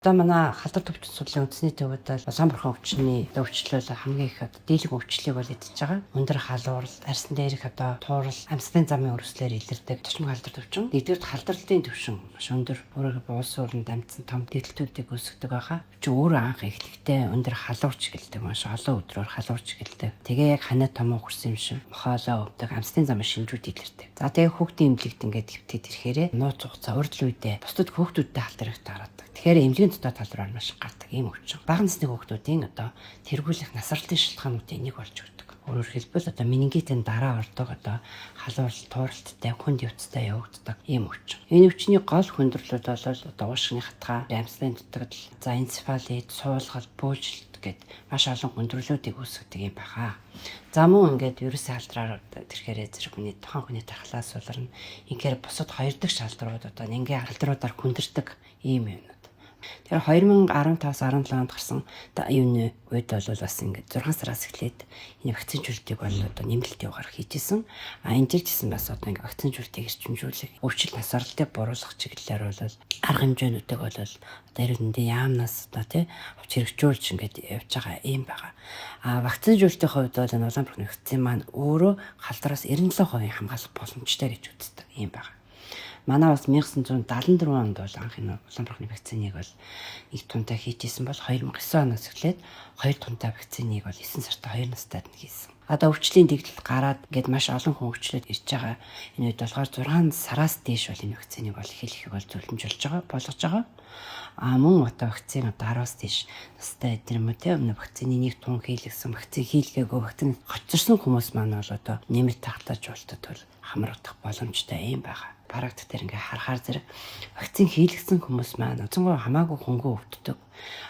Одоо манай халдвар төвчид судлалын үндэсний төвөд бол Улаанбаатар өвчний өвчлөл хамгийн их дийлэг өвчлийг бол эдэж байгаа. Өндөр халуурал, арьсан дээрх туурал, амьсгалын замын өрсөлдөөр илэрдэг тошмог халдвар төвчин. Нэгдүгээр халдварлын төвшин маш өндөр. Өөрөөр улс орнд амьдсан том дээлтүүдийг үүсгдэг байгаа. Чи өөрөө анх эхлэхдээ өндөр халуурч гэлдэг маш олон өдрөөр халуурч гэлдэг. Тэгээ яг ханаа том хөрсөн юм шиг мохоолоо өвдөг амьсгалын замын шинжүүд илэрдэг. За тэгээ хүүхдийн эмнэлэгт ингээд твтэд ирэхээр нууц хугацаа урдл үедээ бусдад хүүхдүүдтэй халдварыг таардаг. Тэгэхээр эмнэлгийн дотоод халдвар маш гардаг ийм өвчин. Бага насны хүүхдүүдийн тэргүүлэх насралтын шалтгаануудын нэг болж өгдөг. Өөрөөр хэлбэл менингитийн дараа ордог халуурал тууралттай хүнд явцтай явагддаг ийм өвчин. Энэ өвчний гол хүндрэлүүд бол уушгины хатгаа, амьсгалын дутагдал, энцефалит, суулгал, бөөжлөлт гэд маш олон хүндрэлүүдийг үүсгэдэг юм байна. За мөн ингээд вирусын халдраар тэрхээр зэрэг хүний тохон хүний тархлаас суларна. Инхээр бусад хоёр дахь шалдрууд ингээ халдруудаар хүндэрдэг ийм юм. Тэр 2015-аас 17 онд гарсан юуны үед бол бас ингээд 6 сараас эхлээд энэ вакцинжуулалтыг бол нэмэлт явгаар хийжсэн. Энэ жил гэсэн бас ингээд вакцинжуулалтыг эрчимжүүлэх, өвчл насварлтыг буруулах чиглэлээр бол арга хэмжээнүүдийг бол эрдэнэдийн яамнаас тий хувьч хэрэгжүүлж ингээд явж байгаа юм байна. Вакцинжуулалтын хувьд бол энэ Улаанбаатар вакцин маань өөрөө халдвараас 97% хамгаалах боломжтой гэж үздэг юм байна. Манай бас 1974 онд бол анх энэ Улаанбаатар вакциныг бол их тунтай хийжсэн бол 2009 оноос эхлээд 2 тунтай вакциныг бол 9 сартай 2 настайд нь хийсэн. Одоо өвчлийн дэглэл гараад ингээд маш олон хүн өвчлөд ирж байгаа. Энэ үед болохоор 6 сараас дээш бол энэ вакциныг бол хийхийг бол зөвлөмжлж байгаа, болгож байгаа. Мөн вакцин 10-аас дээш настай эдгээр юм уу те өмнө вакцины нэг тун хийлгсэн, вакцин хийлгээгүй, вакцин хоцорсон хүмүүс маань бол нэмэлт тагтаж болтод бол хамрагдах боломжтой юм байна. Практик дээр ингээ харахаар зэрэг вакцин хийлгэсэн хүмүүс маань уцангой хамаагүй хөнгөө өвддөг.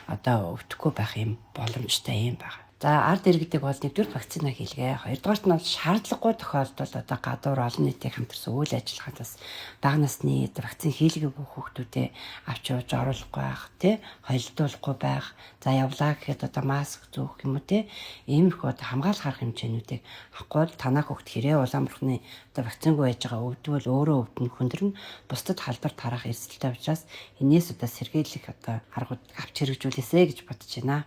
Өвдөхгүй байх юм боломжтой юм байна. За ард иргэдэг бол нэгдүгээр вакцина хийлгээ. Хоёрдугаарт нь бол шаардлагагүй тохиолдолд гадуур олон нийтийн хамтарсан үйл ажиллагаатаас бага насны вакцин хийлгээгүй хүүхдүүдэд авч явж оруулахгүй байх, тий холилдуулахгүй байх. За явлаа гэхэд маск зөөх юм уу тий. Иймэрхүү хамгаалах арга хэмжээнүүдийг авахгүй бол танаа хүүхд хэрэг Улаанбаатарны вакцингүй байж байгаа өвдвөл өөрөө өвдөн хүндэрнэ. Бусдад халдвар тарах эрсдэлтэй учраас энэс сэргийлэх аргууд авч хэрэгжүүлээсэ гэж бодож байна.